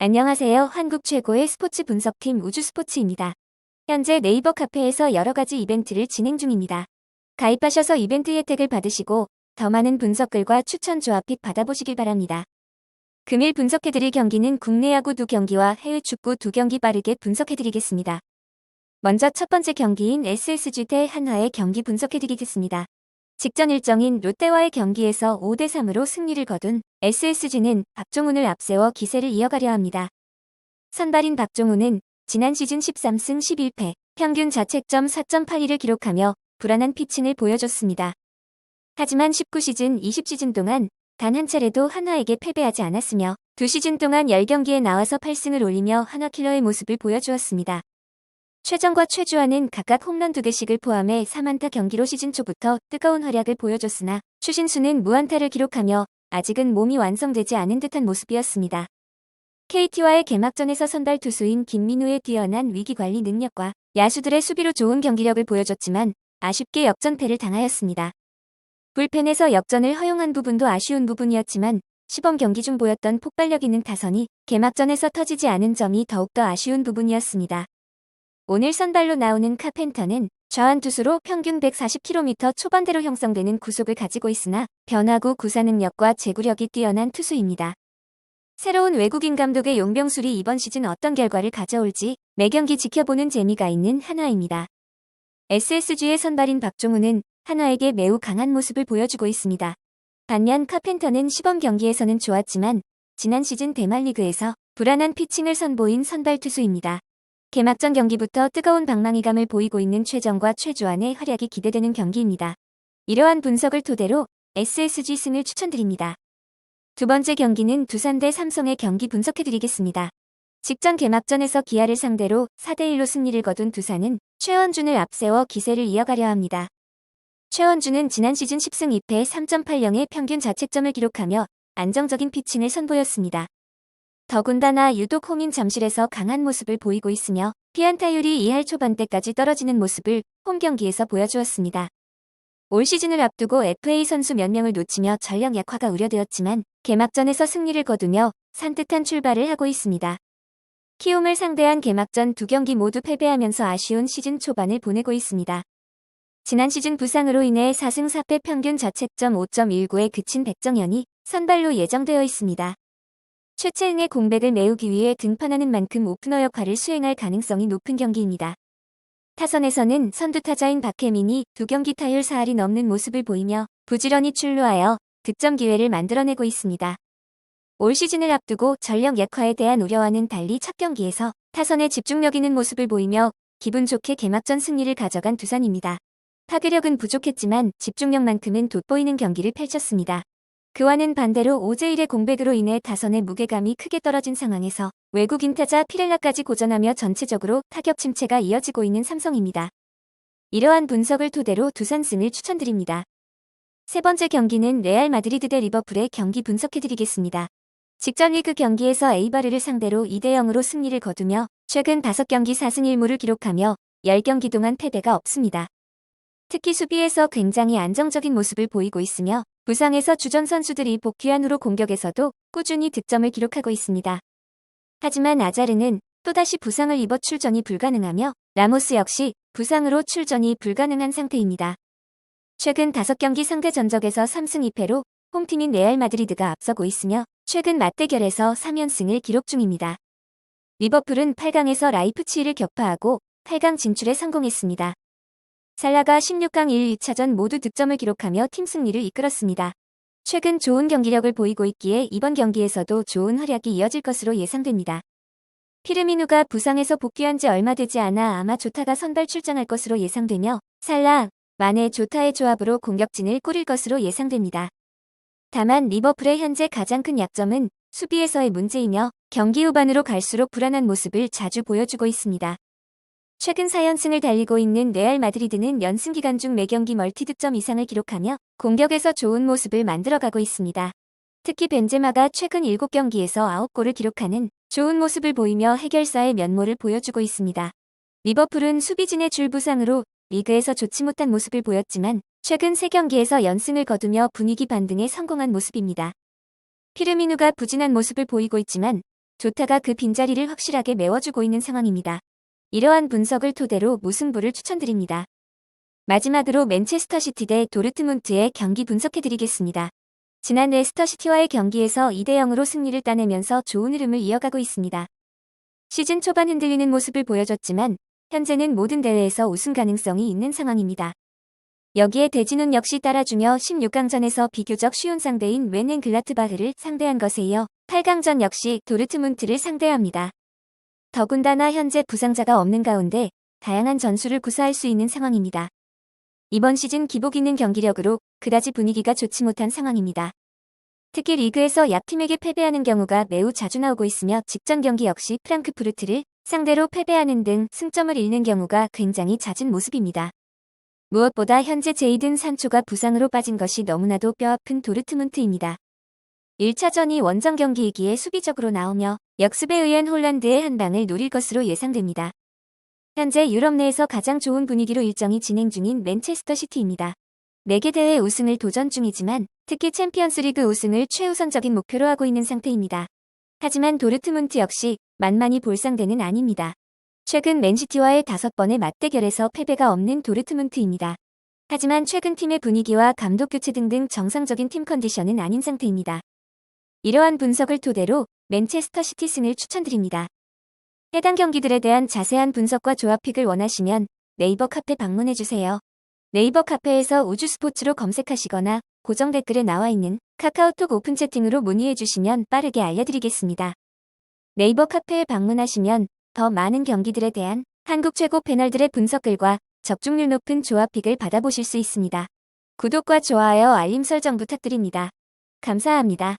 안녕하세요. 한국 최고의 스포츠 분석팀 우주스포츠입니다. 현재 네이버 카페에서 여러가지 이벤트를 진행 중입니다. 가입하셔서 이벤트 혜택을 받으시고 더 많은 분석글과 추천 조합 픽 받아보시길 바랍니다. 금일 분석해드릴 경기는 국내 야구 2경기와 해외 축구 2경기 빠르게 분석해드리겠습니다. 먼저 첫 번째 경기인 SSG 대 한화의 경기 분석해드리겠습니다. 직전 일정인 롯데와의 경기에서 5대3으로 승리를 거둔 SSG는 박종훈을 앞세워 기세를 이어가려 합니다. 선발인 박종훈은 지난 시즌 13승 11패, 평균 자책점 4.82를 기록하며 불안한 피칭을 보여줬습니다. 하지만 19시즌 20시즌 동안 단 한 차례도 한화에게 패배하지 않았으며 2시즌 동안 10경기에 나와서 8승을 올리며 한화킬러의 모습을 보여주었습니다. 최정과 최주환은 각각 홈런 2개씩을 포함해 3안타 경기로 시즌 초부터 뜨거운 활약을 보여줬으나 추신수는 무안타를 기록하며 아직은 몸이 완성되지 않은 듯한 모습이었습니다. KT와의 개막전에서 선발 투수인 김민우의 뛰어난 위기관리 능력과 야수들의 수비로 좋은 경기력을 보여줬지만 아쉽게 역전패를 당하였습니다. 불펜에서 역전을 허용한 부분도 아쉬운 부분이었지만 시범 경기 중 보였던 폭발력 있는 타선이 개막전에서 터지지 않은 점이 더욱더 아쉬운 부분이었습니다. 오늘 선발로 나오는 카펜터는 좌완 투수로 평균 140km 초반대로 형성되는 구속을 가지고 있으나 변화구 구사 능력과 제구력이 뛰어난 투수입니다. 새로운 외국인 감독의 용병술이 이번 시즌 어떤 결과를 가져올지 매경기 지켜보는 재미가 있는 한화입니다. SSG의 선발인 박종훈은 한화에게 매우 강한 모습을 보여주고 있습니다. 반면 카펜터는 시범 경기에서는 좋았지만 지난 시즌 대만리그에서 불안한 피칭을 선보인 선발 투수입니다. 개막전 경기부터 뜨거운 방망이감을 보이고 있는 최정과 최주환의 활약이 기대되는 경기입니다. 이러한 분석을 토대로 SSG 승을 추천드립니다. 두 번째 경기는 두산 대 삼성의 경기 분석해드리겠습니다. 직전 개막전에서 기아를 상대로 4대1로 승리를 거둔 두산은 최원준을 앞세워 기세를 이어가려 합니다. 최원준은 지난 시즌 10승 2패 3.80의 평균 자책점을 기록하며 안정적인 피칭을 선보였습니다. 더군다나 유독 홈인 잠실에서 강한 모습을 보이고 있으며 피안타율이 2할 초반대까지 떨어지는 모습을 홈 경기에서 보여주었습니다. 올 시즌을 앞두고 FA 선수 몇 명을 놓치며 전력 약화가 우려되었지만 개막전에서 승리를 거두며 산뜻한 출발을 하고 있습니다. 키움을 상대한 개막전 2경기 모두 패배하면서 아쉬운 시즌 초반을 보내고 있습니다. 지난 시즌 부상으로 인해 4승 4패 평균 자책점 5.19에 그친 백정현이 선발로 예정되어 있습니다. 최채응의 공백을 메우기 위해 등판하는 만큼 오프너 역할을 수행할 가능성이 높은 경기입니다. 타선에서는 선두타자인 박혜민이 2경기 타율 4할이 넘는 모습을 보이며 부지런히 출루하여 득점 기회를 만들어내고 있습니다. 올 시즌을 앞두고 전력 약화에 대한 우려와는 달리 첫 경기에서 타선에 집중력 있는 모습을 보이며 기분 좋게 개막전 승리를 가져간 두산입니다. 파괴력은 부족했지만 집중력만큼은 돋보이는 경기를 펼쳤습니다. 그와는 반대로 오재일의 공백으로 인해 타선의 무게감이 크게 떨어진 상황에서 외국인 타자 피렐라까지 고전하며 전체적으로 타격 침체가 이어지고 있는 삼성입니다. 이러한 분석을 토대로 두산승을 추천드립니다. 세 번째 경기는 레알 마드리드 대 리버풀의 경기 분석해드리겠습니다. 직전 리그 경기에서 에이바르를 상대로 2대0으로 승리를 거두며 최근 5경기 4승 1무를 기록하며 10경기 동안 패배가 없습니다. 특히 수비에서 굉장히 안정적인 모습을 보이고 있으며 부상에서 주전 선수들이 복귀한 후로 공격에서도 꾸준히 득점을 기록하고 있습니다. 하지만 아자르는 또다시 부상을 입어 출전이 불가능하며 라모스 역시 부상으로 출전이 불가능한 상태입니다. 최근 5경기 상대 전적에서 3승 2패로 홈팀인 레알 마드리드가 앞서고 있으며 최근 맞대결에서 3연승을 기록 중입니다. 리버풀은 8강에서 라이프치히를 격파하고 8강 진출에 성공했습니다. 살라가 16강 1, 2차전 모두 득점을 기록하며 팀 승리를 이끌었습니다. 최근 좋은 경기력을 보이고 있기에 이번 경기에서도 좋은 활약이 이어질 것으로 예상됩니다. 피르미누가 부상에서 복귀한 지 얼마 되지 않아 아마 조타가 선발 출장할 것으로 예상되며 살라, 마네, 조타의 조합으로 공격진을 꾸릴 것으로 예상됩니다. 다만 리버풀의 현재 가장 큰 약점은 수비에서의 문제이며 경기 후반으로 갈수록 불안한 모습을 자주 보여주고 있습니다. 최근 4연승을 달리고 있는 레알 마드리드는 연승 기간 중 매경기 멀티득점 이상을 기록하며 공격에서 좋은 모습을 만들어가고 있습니다. 특히 벤제마가 최근 7경기에서 9골을 기록하는 좋은 모습을 보이며 해결사의 면모를 보여주고 있습니다. 리버풀은 수비진의 줄부상으로 리그에서 좋지 못한 모습을 보였지만 최근 3경기에서 연승을 거두며 분위기 반등에 성공한 모습입니다. 피르미누가 부진한 모습을 보이고 있지만 조타가 그 빈자리를 확실하게 메워주고 있는 상황입니다. 이러한 분석을 토대로 무승부를 추천드립니다. 마지막으로 맨체스터 시티 대 도르트문트의 경기 분석해드리겠습니다. 지난 레스터시티와의 경기에서 2대0으로 승리를 따내면서 좋은 흐름을 이어가고 있습니다. 시즌 초반 흔들리는 모습을 보여줬지만 현재는 모든 대회에서 우승 가능성이 있는 상황입니다. 여기에 대진운 역시 따라주며 16강전에서 비교적 쉬운 상대인 웬헨글라트바흐를 상대한 것에 이어 8강전 역시 도르트문트를 상대합니다. 더군다나 현재 부상자가 없는 가운데 다양한 전술을 구사할 수 있는 상황입니다. 이번 시즌 기복 있는 경기력으로 그다지 분위기가 좋지 못한 상황입니다. 특히 리그에서 약팀에게 패배하는 경우가 매우 자주 나오고 있으며 직전 경기 역시 프랑크푸르트를 상대로 패배하는 등 승점을 잃는 경우가 굉장히 잦은 모습입니다. 무엇보다 현재 제이든 산초가 부상으로 빠진 것이 너무나도 뼈아픈 도르트문트입니다. 1차전이 원정 경기이기에 수비적으로 나오며 역습에 의한 홀란드의 한 방을 노릴 것으로 예상됩니다. 현재 유럽 내에서 가장 좋은 분위기로 일정이 진행 중인 맨체스터 시티입니다. 4개 대회 우승을 도전 중이지만 특히 챔피언스리그 우승을 최우선적인 목표로 하고 있는 상태입니다. 하지만 도르트문트 역시 만만히 볼 상대는 아닙니다. 최근 맨시티와의 5번의 맞대결에서 패배가 없는 도르트문트입니다. 하지만 최근 팀의 분위기와 감독 교체 등등 정상적인 팀 컨디션은 아닌 상태입니다. 이러한 분석을 토대로 맨체스터 시티 승을 추천드립니다. 해당 경기들에 대한 자세한 분석과 조합픽을 원하시면 네이버 카페 방문해주세요. 네이버 카페에서 우주스포츠로 검색하시거나 고정 댓글에 나와 있는 카카오톡 오픈 채팅으로 문의해주시면 빠르게 알려드리겠습니다. 네이버 카페에 방문하시면 더 많은 경기들에 대한 한국 최고 패널들의 분석글과 적중률 높은 조합픽을 받아보실 수 있습니다. 구독과 좋아요, 알림 설정 부탁드립니다. 감사합니다.